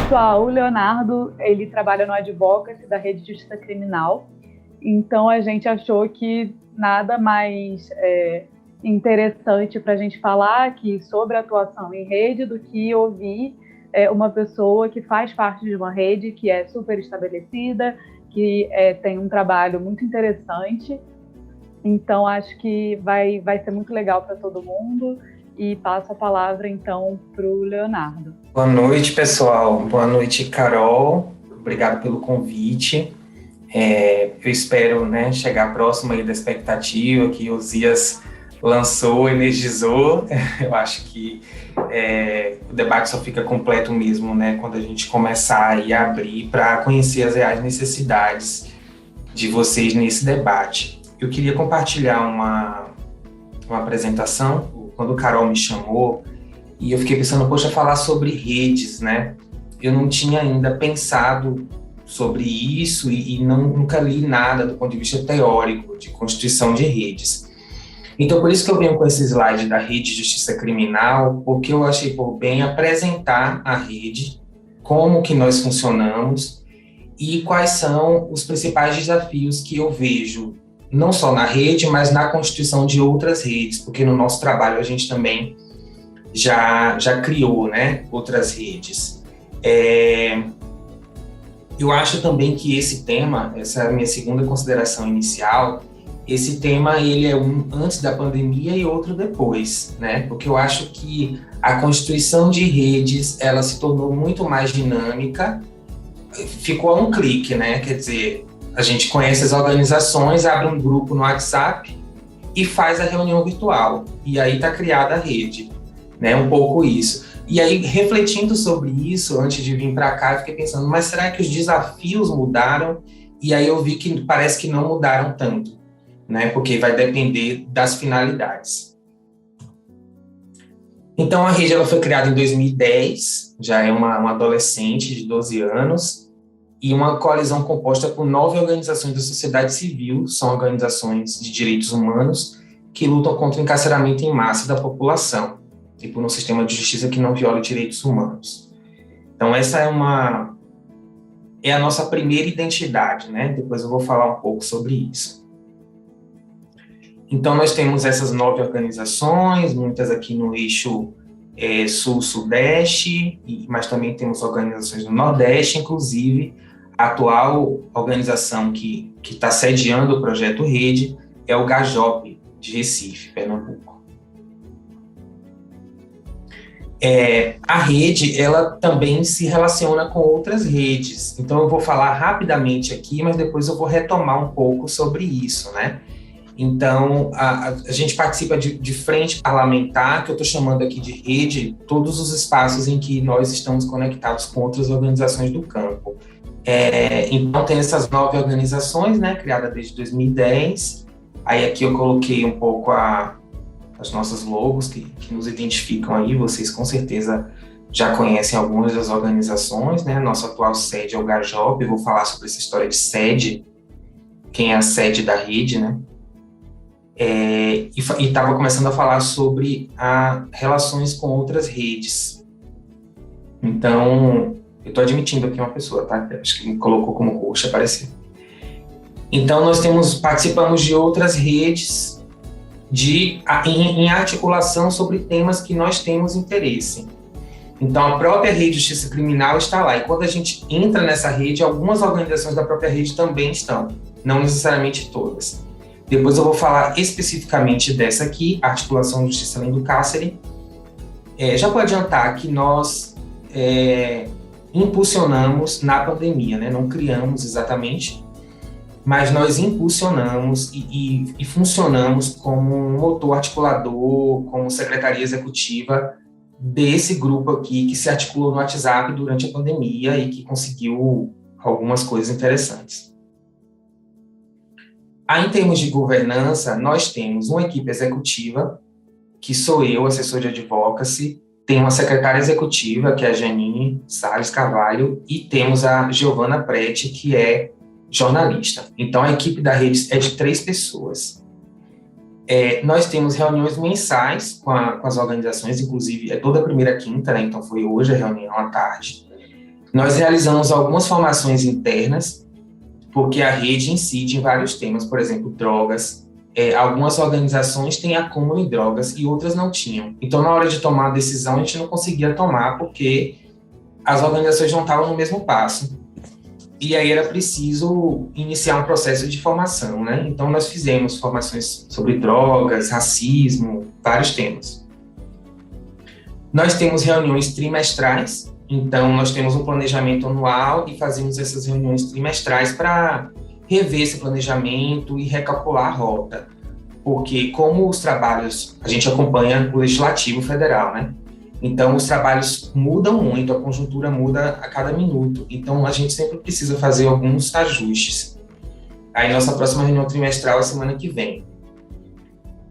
pessoal, o Leonardo, ele trabalha no Advocacy da Rede de Justiça Criminal, então a gente achou que nada mais interessante para a gente falar aqui sobre atuação em rede do que ouvir uma pessoa que faz parte de uma rede que é super estabelecida, que tem um trabalho muito interessante. Então, acho que vai ser muito legal para todo mundo. E passo a palavra, então, para o Leonardo. Boa noite, pessoal. Boa noite, Carol. Obrigado pelo convite. Eu espero, chegar próximo aí da expectativa que o Zias lançou, energizou. Eu acho que o debate só fica completo mesmo, quando a gente começar aí a abrir para conhecer as reais necessidades de vocês nesse debate. Eu queria compartilhar uma apresentação, quando o Carol me chamou, e eu fiquei pensando, poxa, falar sobre redes, Eu não tinha ainda pensado sobre isso e nunca li nada do ponto de vista teórico de constituição de redes. Então, por isso que eu venho com esse slide da Rede de Justiça Criminal, porque eu achei por bem apresentar a rede, como que nós funcionamos e quais são os principais desafios que eu vejo, não só na rede, mas na constituição de outras redes, porque no nosso trabalho a gente também já criou, outras redes. Eu acho também que esse tema, essa é a minha segunda consideração inicial, esse tema ele é um antes da pandemia e outro depois, Porque eu acho que a constituição de redes, ela se tornou muito mais dinâmica, ficou a um clique, Quer dizer, a gente conhece as organizações, abre um grupo no WhatsApp e faz a reunião virtual. E aí está criada a rede, Um pouco isso. E aí, refletindo sobre isso, antes de vir para cá, eu fiquei pensando, mas será que os desafios mudaram? E aí eu vi que parece que não mudaram tanto, Porque vai depender das finalidades. Então, a rede ela foi criada em 2010, já é uma adolescente de 12 anos, e uma coalizão composta por 9 organizações da sociedade civil, são organizações de direitos humanos, que lutam contra o encarceramento em massa da população, e por um sistema de justiça que não viola direitos humanos. Então, essa é a nossa primeira identidade, Depois eu vou falar um pouco sobre isso. Então, nós temos essas 9 organizações, muitas aqui no eixo sul-sudeste, mas também temos organizações no nordeste, inclusive a atual organização que está sediando o projeto Rede é o GAJOP, de Recife, Pernambuco. A rede, ela também se relaciona com outras redes, então eu vou falar rapidamente aqui, mas depois eu vou retomar um pouco sobre isso, Então, a gente participa de frente parlamentar, que eu estou chamando aqui de rede, todos os espaços em que nós estamos conectados com outras organizações do campo. Então, tem essas 9 organizações, criadas desde 2010. Aí aqui eu coloquei um pouco as nossas logos que nos identificam aí. Vocês com certeza já conhecem algumas das organizações, Nossa atual sede é o GAJOP. Eu vou falar sobre essa história de sede, quem é a sede da rede, E estava começando a falar sobre relações com outras redes. Então, eu estou admitindo aqui uma pessoa, tá? Acho que me colocou como roxa, apareceu. Então, nós participamos de outras redes em articulação sobre temas que nós temos interesse. Então, a própria Rede de Justiça Criminal está lá. E quando a gente entra nessa rede, algumas organizações da própria rede também estão, não necessariamente todas. Depois eu vou falar especificamente dessa aqui, Articulação de Justiça Além do Cárcere. Já vou adiantar que nós impulsionamos na pandemia, não criamos exatamente, mas nós impulsionamos e funcionamos como um motor articulador, como secretaria executiva desse grupo aqui que se articulou no WhatsApp durante a pandemia e que conseguiu algumas coisas interessantes. Aí, em termos de governança, nós temos uma equipe executiva, que sou eu, assessor de advocacy, tem uma secretária executiva, que é a Janine Salles Carvalho, e temos a Giovana Prete, que é jornalista. Então, a equipe da rede é de 3 pessoas. Nós temos reuniões mensais com as organizações, inclusive é toda primeira quinta, então foi hoje a reunião à tarde. Nós realizamos algumas formações internas, porque a rede incide em vários temas, por exemplo, drogas. Algumas organizações têm acúmulo em drogas e outras não tinham. Então, na hora de tomar a decisão, a gente não conseguia tomar porque as organizações não estavam no mesmo passo. E aí era preciso iniciar um processo de formação, né? Então, nós fizemos formações sobre drogas, racismo, vários temas. Nós temos reuniões trimestrais, então nós temos um planejamento anual e fazemos essas reuniões trimestrais para rever esse planejamento e recalcular a rota. Porque como os trabalhos, a gente acompanha o Legislativo Federal, né? Então, os trabalhos mudam muito, a conjuntura muda a cada minuto. Então, a gente sempre precisa fazer alguns ajustes. Aí, nossa próxima reunião trimestral é semana que vem.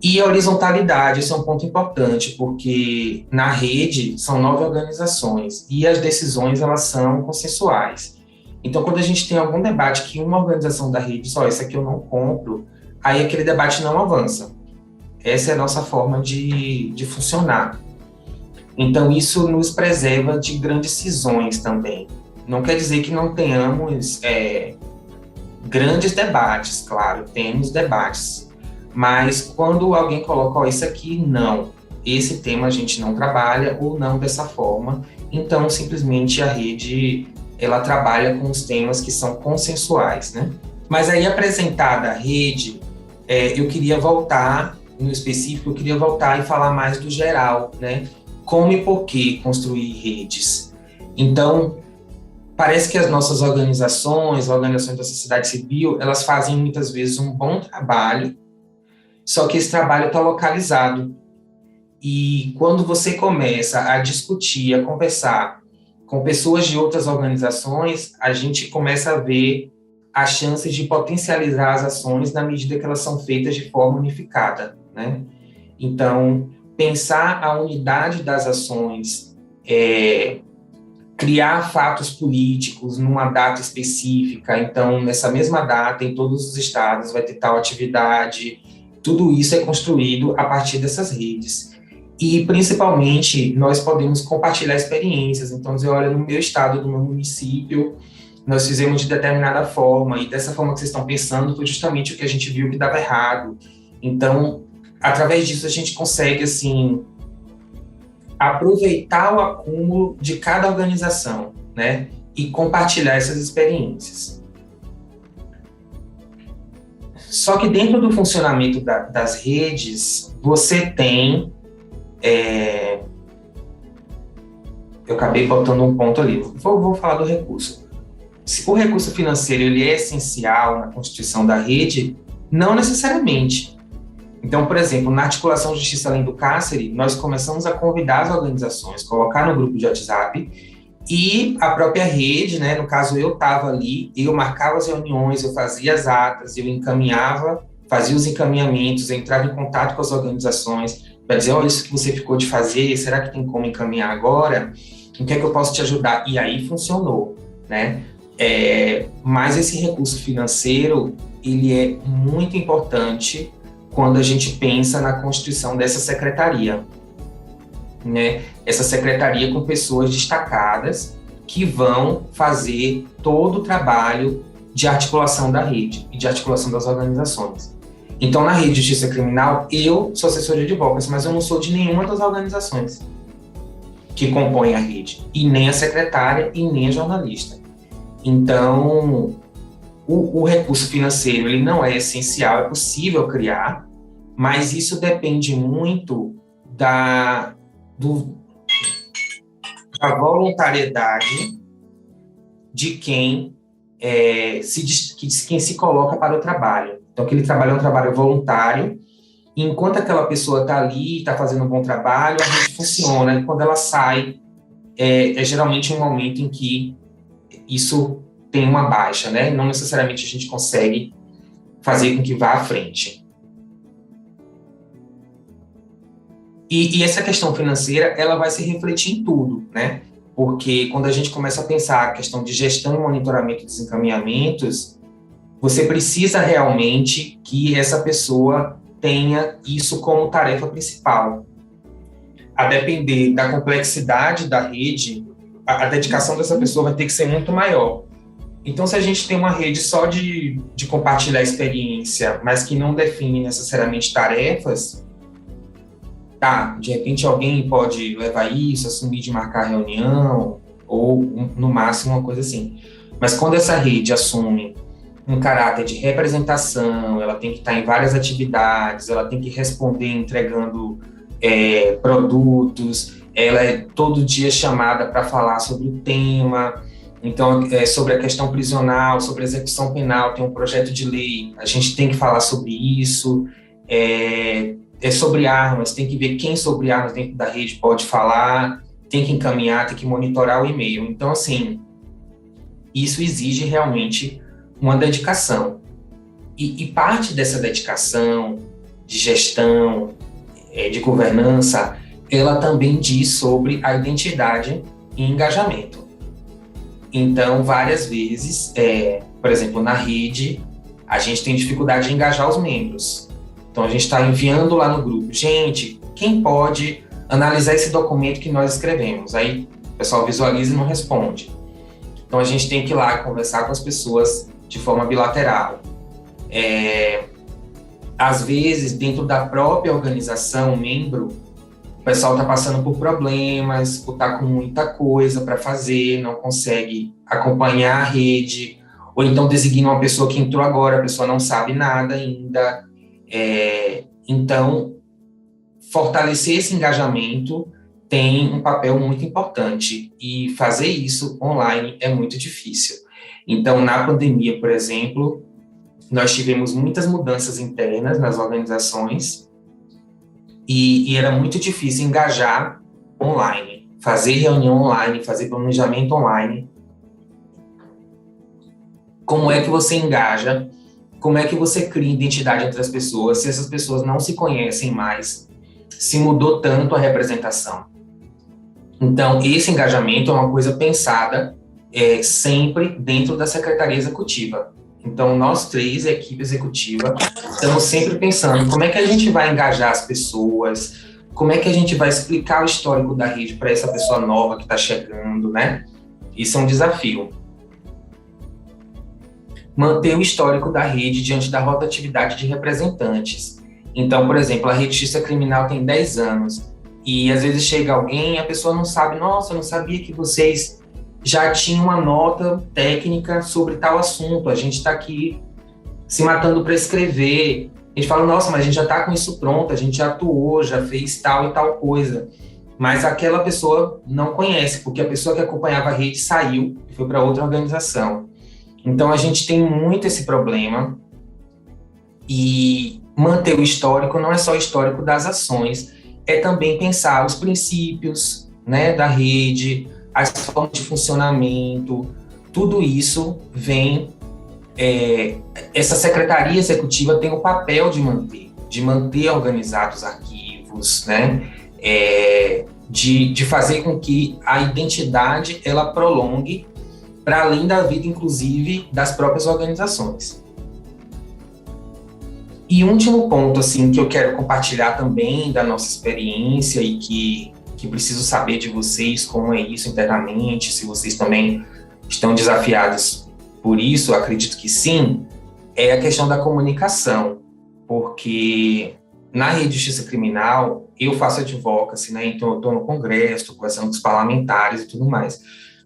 E a horizontalidade, esse é um ponto importante, porque na rede são 9 organizações e as decisões, elas são consensuais. Então, quando a gente tem algum debate que uma organização da rede diz, isso aqui eu não compro, aí aquele debate não avança. Essa é a nossa forma de funcionar. Então, isso nos preserva de grandes cisões também. Não quer dizer que não tenhamos grandes debates, claro, temos debates. Mas quando alguém coloca, isso aqui não, esse tema a gente não trabalha ou não dessa forma, então simplesmente a rede, ela trabalha com os temas que são consensuais, né? Mas aí, apresentada a rede, eu queria voltar, no específico, eu queria voltar e falar mais do geral, né? Como e por que construir redes. Então, parece que as nossas organizações da sociedade civil, elas fazem muitas vezes um bom trabalho, só que esse trabalho está localizado. E quando você começa a discutir, a conversar com pessoas de outras organizações, a gente começa a ver as chances de potencializar as ações na medida que elas são feitas de forma unificada, né? Então, pensar a unidade das ações, criar fatos políticos numa data específica, então, nessa mesma data, em todos os estados, vai ter tal atividade, tudo isso é construído a partir dessas redes. E, principalmente, nós podemos compartilhar experiências, então, dizer, olha, no meu estado, no meu município, nós fizemos de determinada forma, e dessa forma que vocês estão pensando, foi justamente o que a gente viu que dava errado. Então, através disso, a gente consegue, assim, aproveitar o acúmulo de cada organização, né? E compartilhar essas experiências. Só que dentro do funcionamento das redes, você tem... eu acabei botando um ponto ali. Vou falar do recurso. Se o recurso financeiro ele é essencial na constituição da rede, não necessariamente. Então, por exemplo, na articulação Justiça Além do Cárcere, nós começamos a convidar as organizações, colocar no grupo de WhatsApp, e a própria rede, né, no caso eu estava ali, eu marcava as reuniões, eu fazia as atas, eu encaminhava, fazia os encaminhamentos, eu entrava em contato com as organizações para dizer, olha, isso que você ficou de fazer, será que tem como encaminhar agora? Em que é que eu posso te ajudar? E aí funcionou, né? Mas esse recurso financeiro, ele é muito importante quando a gente pensa na constituição dessa secretaria, né? Essa secretaria com pessoas destacadas que vão fazer todo o trabalho de articulação da rede e de articulação das organizações. Então, na Rede de Justiça Criminal, eu sou assessor de advogados, mas eu não sou de nenhuma das organizações que compõem a rede, e nem a secretária e nem a jornalista. Então, o recurso financeiro ele não é essencial, é possível criar, mas isso depende muito da voluntariedade de quem se coloca para o trabalho. Então, aquele trabalho é um trabalho voluntário, e enquanto aquela pessoa está ali, está fazendo um bom trabalho, a rede funciona, e quando ela sai, é geralmente um momento em que isso tem uma baixa, né? Não necessariamente a gente consegue fazer com que vá à frente. E essa questão financeira, ela vai se refletir em tudo, né? Porque quando a gente começa a pensar a questão de gestão e monitoramento dos encaminhamentos, você precisa realmente que essa pessoa tenha isso como tarefa principal. A depender da complexidade da rede, a dedicação dessa pessoa vai ter que ser muito maior. Então, se a gente tem uma rede só de compartilhar experiência, mas que não define necessariamente tarefas, tá, de repente alguém pode levar isso, assumir de marcar reunião, ou no máximo uma coisa assim. Mas quando essa rede assume um caráter de representação, ela tem que estar em várias atividades, ela tem que responder entregando produtos, ela é todo dia chamada para falar sobre o tema, então sobre a questão prisional, sobre a execução penal, tem um projeto de lei, a gente tem que falar sobre isso, sobre armas, tem que ver quem sobre armas dentro da rede pode falar, tem que encaminhar, tem que monitorar o e-mail. Então, assim, isso exige realmente uma dedicação. E parte dessa dedicação, de gestão, de governança, ela também diz sobre a identidade e engajamento. Então, várias vezes, por exemplo, na rede, a gente tem dificuldade de engajar os membros. Então, a gente está enviando lá no grupo, gente, quem pode analisar esse documento que nós escrevemos? Aí o pessoal visualiza e não responde. Então, a gente tem que ir lá conversar com as pessoas de forma bilateral. Às vezes, dentro da própria organização, membro, o pessoal está passando por problemas, está com muita coisa para fazer, não consegue acompanhar a rede, ou então designa uma pessoa que entrou agora, a pessoa não sabe nada ainda. Então, fortalecer esse engajamento tem um papel muito importante, e fazer isso online é muito difícil. Então, na pandemia, por exemplo, nós tivemos muitas mudanças internas nas organizações e era muito difícil engajar online, fazer reunião online, fazer planejamento online. Como é que você engaja? Como é que você cria identidade entre as pessoas se essas pessoas não se conhecem mais, se mudou tanto a representação? Então, esse engajamento é uma coisa pensada sempre dentro da Secretaria Executiva. Então, nós três, a equipe executiva, estamos sempre pensando como é que a gente vai engajar as pessoas, como é que a gente vai explicar o histórico da rede para essa pessoa nova que está chegando, né? Isso é um desafio. Manter o histórico da rede diante da rotatividade de representantes. Então, por exemplo, a Rede de Justiça Criminal tem 10 anos, e às vezes chega alguém e a pessoa não sabe, nossa, eu não sabia que vocês já tinham uma nota técnica sobre tal assunto, a gente está aqui se matando para escrever. A gente fala, nossa, mas a gente já está com isso pronto, a gente já atuou, já fez tal e tal coisa. Mas aquela pessoa não conhece, porque a pessoa que acompanhava a rede saiu e foi para outra organização. Então, a gente tem muito esse problema, e manter o histórico não é só o histórico das ações, é também pensar os princípios, né, da rede, as formas de funcionamento, tudo isso vem... essa secretaria executiva tem o papel de manter organizados os arquivos, né, de fazer com que a identidade ela prolongue para além da vida, inclusive, das próprias organizações. E um último ponto, assim, que eu quero compartilhar também da nossa experiência e que preciso saber de vocês como é isso internamente, se vocês também estão desafiados por isso, acredito que sim, é a questão da comunicação, porque na Rede de Justiça Criminal eu faço advocacy, né, então eu estou no Congresso, estou conversando com os parlamentares e tudo mais,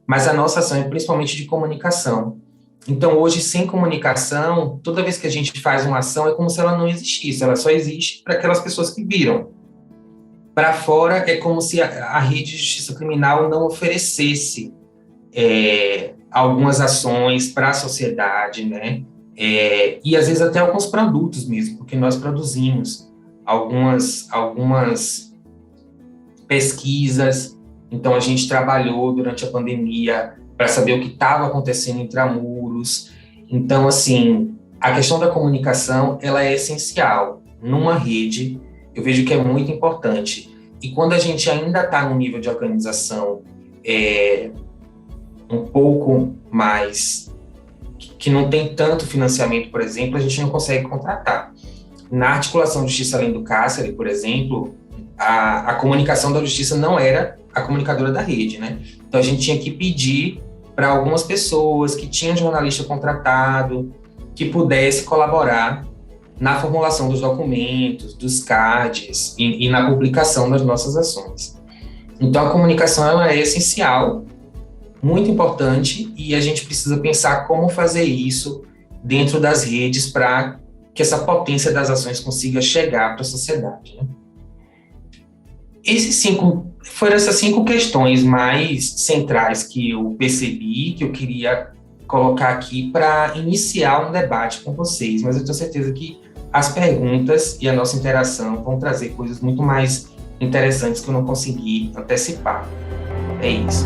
mas a nossa ação é principalmente de comunicação. Então, hoje, sem comunicação, toda vez que a gente faz uma ação, é como se ela não existisse, ela só existe para aquelas pessoas que viram. Para fora, é como se a Rede de Justiça Criminal não oferecesse algumas ações para a sociedade, né? E, às vezes, até alguns produtos mesmo, porque nós produzimos algumas pesquisas. Então, a gente trabalhou durante a pandemia para saber o que estava acontecendo intramuros. Então, assim, a questão da comunicação, ela é essencial. Numa rede, eu vejo que é muito importante. E quando a gente ainda está num nível de organização um pouco mais... que não tem tanto financiamento, por exemplo, a gente não consegue contratar. Na articulação Justiça Além do Cárcere, por exemplo, a comunicação da justiça não era a comunicadora da rede, né? Então a gente tinha que pedir para algumas pessoas que tinham jornalista contratado, que pudesse colaborar na formulação dos documentos, dos cards e na publicação das nossas ações. Então a comunicação ela é essencial, muito importante, e a gente precisa pensar como fazer isso dentro das redes para que essa potência das ações consiga chegar para a sociedade, né? Foram essas 5 questões mais centrais que eu percebi, que eu queria colocar aqui para iniciar um debate com vocês, mas eu tenho certeza que as perguntas e a nossa interação vão trazer coisas muito mais interessantes que eu não consegui antecipar. É isso.